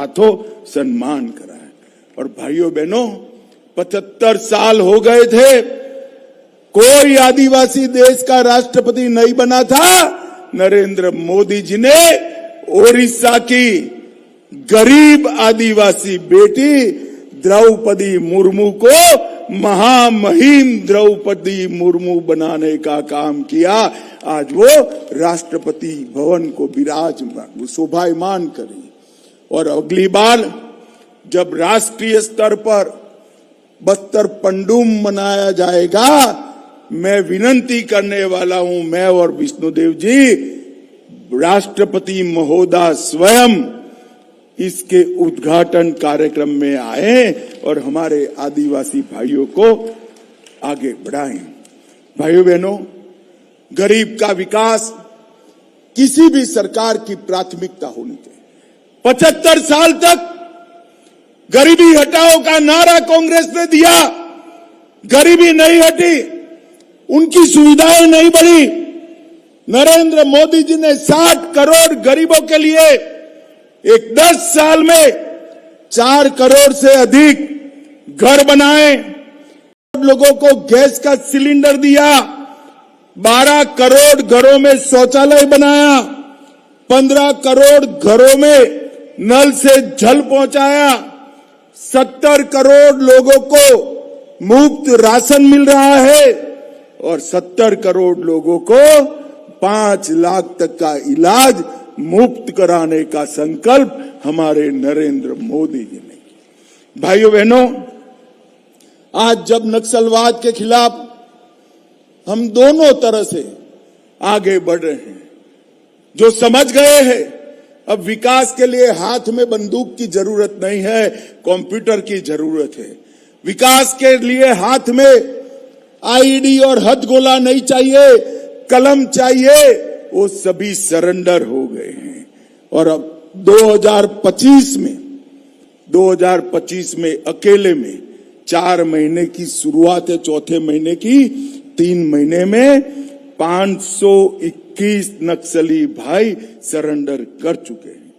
हाथों सम्मान करा है। और भाइयों बहनों, 75 साल हो गए थे, कोई आदिवासी देश का राष्ट्रपति नहीं बना था। नरेंद्र मोदी जी ने ओडिशा की गरीब आदिवासी बेटी द्रौपदी मुर्मू को महामहिम द्रौपदी मुर्मू बनाने का काम किया। आज वो राष्ट्रपति भवन को विराजमान शोभायमान करी। और अगली बार जब राष्ट्रीय स्तर पर बस्तर पंडूम मनाया जाएगा, मैं विनती करने वाला हूं, मैं और विष्णुदेव जी, राष्ट्रपति महोदय स्वयं इसके उद्घाटन कार्यक्रम में आए और हमारे आदिवासी भाइयों को आगे बढ़ाएं। भाइयों बहनों, गरीब का विकास किसी भी सरकार की प्राथमिकता होनी चाहिए। 75 साल तक गरीबी हटाओ का नारा कांग्रेस ने दिया, गरीबी नहीं हटी, उनकी सुविधाएं नहीं बढ़ी। नरेंद्र मोदी जी ने 60 करोड़ गरीबों के लिए एक 10 साल में 4 करोड़ से अधिक घर बनाए, लोगों को गैस का सिलेंडर दिया, 12 करोड़ घरों में शौचालय बनाया, 15 करोड़ घरों में नल से जल पहुंचाया, 70 करोड़ लोगों को मुफ्त राशन मिल रहा है और 70 करोड़ लोगों को 5 लाख तक का इलाज मुफ्त कराने का संकल्प हमारे नरेंद्र मोदी जी ने किया। भाइयों बहनों, आज जब नक्सलवाद के खिलाफ हम दोनों तरह से आगे बढ़ रहे हैं, जो समझ गए हैं अब विकास के लिए हाथ में बंदूक की जरूरत नहीं है, कंप्यूटर की जरूरत है। विकास के लिए हाथ में आईडी और हथगोला नहीं चाहिए, कलम चाहिए, वो सभी सरेंडर हो गए हैं। और अब 2025 में अकेले में 4 महीने की शुरुआत है, चौथे महीने की 3 महीने में 521 नक्सली भाई सरेंडर कर चुके हैं।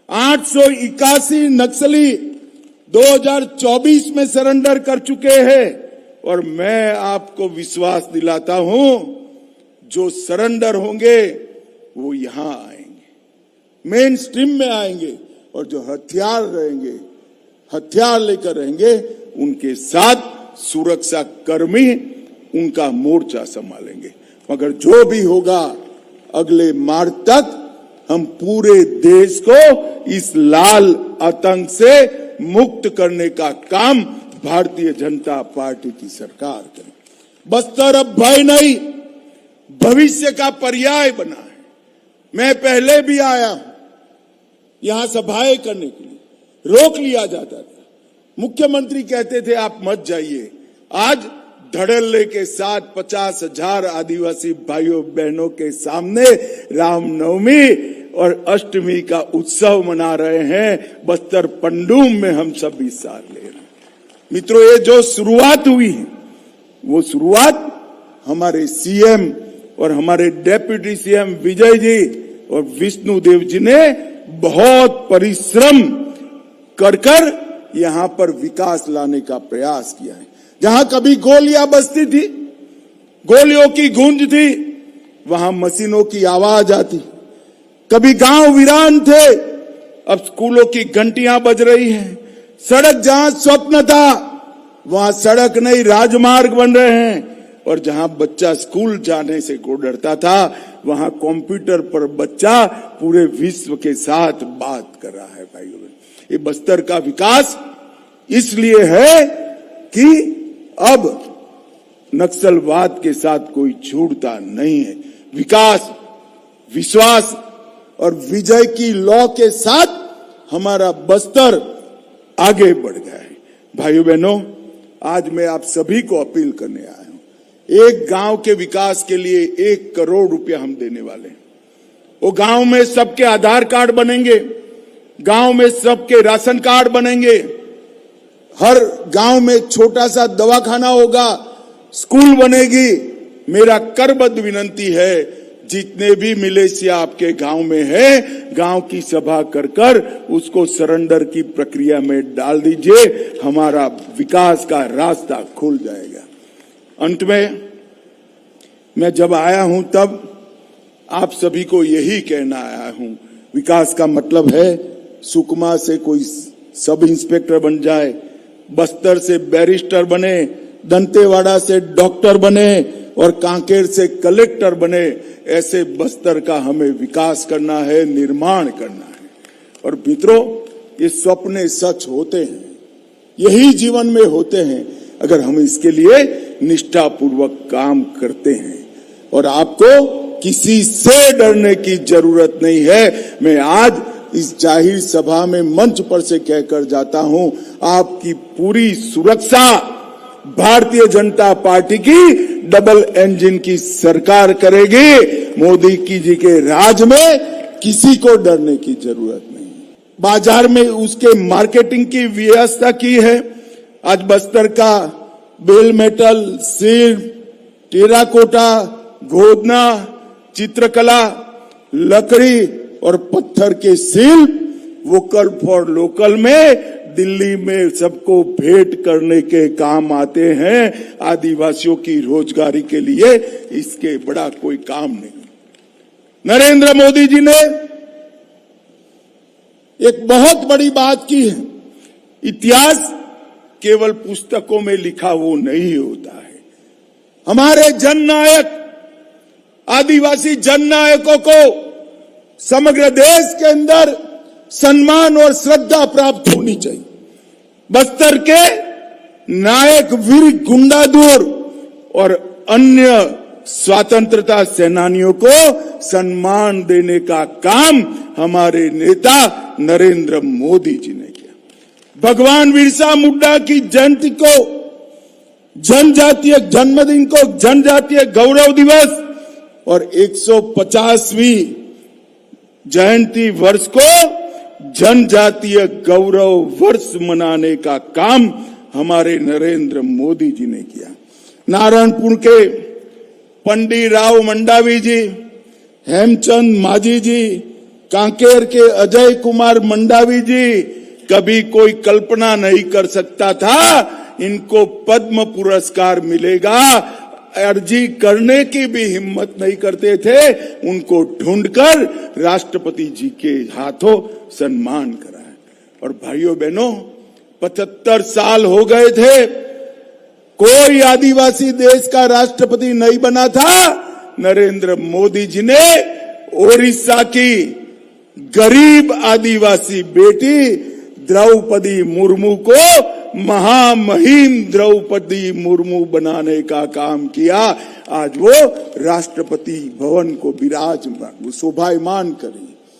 881 नक्सली 2024 में सरेंडर कर चुके हैं। और मैं आपको विश्वास दिलाता हूं, जो सरेंडर होंगे वो यहां आएंगे, मेन स्ट्रीम में आएंगे, और जो हथियार रहेंगे, हथियार लेकर रहेंगे, उनके साथ सुरक्षा कर्मी उनका मोर्चा संभालेंगे। मगर जो भी होगा, अगले मार्च तक हम पूरे देश को इस लाल आतंक से मुक्त करने का काम भारतीय जनता पार्टी की सरकार करे। बस्तर अब भय नहीं, भविष्य का पर्याय बना है। मैं पहले भी आया यहां सभाएं करने के लिए, रोक लिया जाता था, मुख्यमंत्री कहते थे आप मत जाइए। आज धड़ल्ले के साथ 50,000 आदिवासी भाइयों बहनों के सामने रामनवमी और अष्टमी का उत्सव मना रहे हैं। बस्तर पंडूम में हम सब हिस्सा ले रहे हैं। मित्रों, ये जो शुरुआत हुई है, वो शुरुआत हमारे सीएम और हमारे डेप्यूटी सीएम विजय जी और विष्णुदेव जी ने बहुत परिश्रम कर यहां पर विकास लाने का प्रयास किया है। जहां कभी गोलियां बजती थी, गोलियों की गूंज थी, वहां मशीनों की आवाज आती। कभी गांव वीरान थे, अब स्कूलों की घंटियां बज रही हैं। सड़क जहां स्वप्न था, वहां सड़क नहीं, राजमार्ग बन रहे हैं। और जहां बच्चा स्कूल जाने से को डरता था, वहां कंप्यूटर पर बच्चा पूरे विश्व के साथ बात कर रहा है। भाइयों, ये बस्तर का विकास इसलिए है कि अब नक्सलवाद के साथ कोई छूटता नहीं है। विकास, विश्वास और विजय की लौ के साथ हमारा बस्तर आगे बढ़ गया है। भाइयों बहनों, आज मैं आप सभी को अपील करने आया हूं। एक गांव के विकास के लिए 1 करोड़ रुपया हम देने वाले हैं। वो गांव में सबके आधार कार्ड बनेंगे, गांव में सबके राशन कार्ड बनेंगे, हर गांव में छोटा सा दवाखाना होगा, स्कूल बनेगी। मेरा करबद्ध विनती है, जितने भी मिलिशिया आपके गांव में है, गांव की सभा कर कर उसको सरेंडर की प्रक्रिया में डाल दीजिए, हमारा विकास का रास्ता खुल जाएगा। अंत में मैं जब आया हूं तब आप सभी को यही कहना आया हूं, विकास का मतलब है सुकमा से कोई सब इंस्पेक्टर बन जाए, बस्तर से बैरिस्टर बने, दंतेवाड़ा से डॉक्टर बने और कांकेर से कलेक्टर बने। ऐसे बस्तर का हमें विकास करना है, निर्माण करना है। और मित्रों, ये सपने सच होते हैं, यही जीवन में होते हैं अगर हम इसके लिए निष्ठापूर्वक काम करते हैं। और आपको किसी से डरने की जरूरत नहीं है। मैं आज इस जाहिर सभा में मंच पर से कहकर जाता हूं, आपकी पूरी सुरक्षा भारतीय जनता पार्टी की डबल इंजन की सरकार करेगी। मोदी जी के राज में किसी को डरने की जरूरत नहीं। बाजार में उसके मार्केटिंग की व्यवस्था की है। आज बस्तर का बेल मेटल, सिर, टेराकोटा, गोदना, चित्रकला, लकड़ी और पत्थर के शिल्प वोकल फॉर लोकल में दिल्ली में सबको भेंट करने के काम आते हैं। आदिवासियों की रोजगारी के लिए इसके बड़ा कोई काम नहीं। नरेंद्र मोदी जी ने एक बहुत बड़ी बात की है, इतिहास केवल पुस्तकों में लिखा वो नहीं होता है। हमारे जननायक, आदिवासी जननायकों को समग्र देश के अंदर सम्मान और श्रद्धा प्राप्त होनी चाहिए। बस्तर के नायक वीर गुंडाधुर और अन्य स्वतंत्रता सेनानियों को सम्मान देने का काम हमारे नेता नरेंद्र मोदी जी ने किया। भगवान बिरसा मुंडा की जयंती को, जनजातीय जन्मदिन को जनजातीय गौरव दिवस और 150वीं जयंती वर्ष को जनजातीय गौरव वर्ष मनाने का काम हमारे नरेंद्र मोदी जी ने किया। नारायणपुर के पंडित राव मंडावी जी, हेमचंद माझी जी, कांकेर के अजय कुमार मंडावी जी, कभी कोई कल्पना नहीं कर सकता था इनको पद्म पुरस्कार मिलेगा। अर्जी करने की भी हिम्मत नहीं करते थे, उनको ढूंढकर राष्ट्रपति जी के हाथों सम्मान कराया। और भाइयों बहनों, 75 साल हो गए थे, कोई आदिवासी देश का राष्ट्रपति नहीं बना था। नरेंद्र मोदी जी ने ओडिशा की गरीब आदिवासी बेटी द्रौपदी मुर्मू को महामहिम द्रौपदी मुर्मू बनाने का काम किया। आज वो राष्ट्रपति भवन को विराजमान, शोभायमान करें।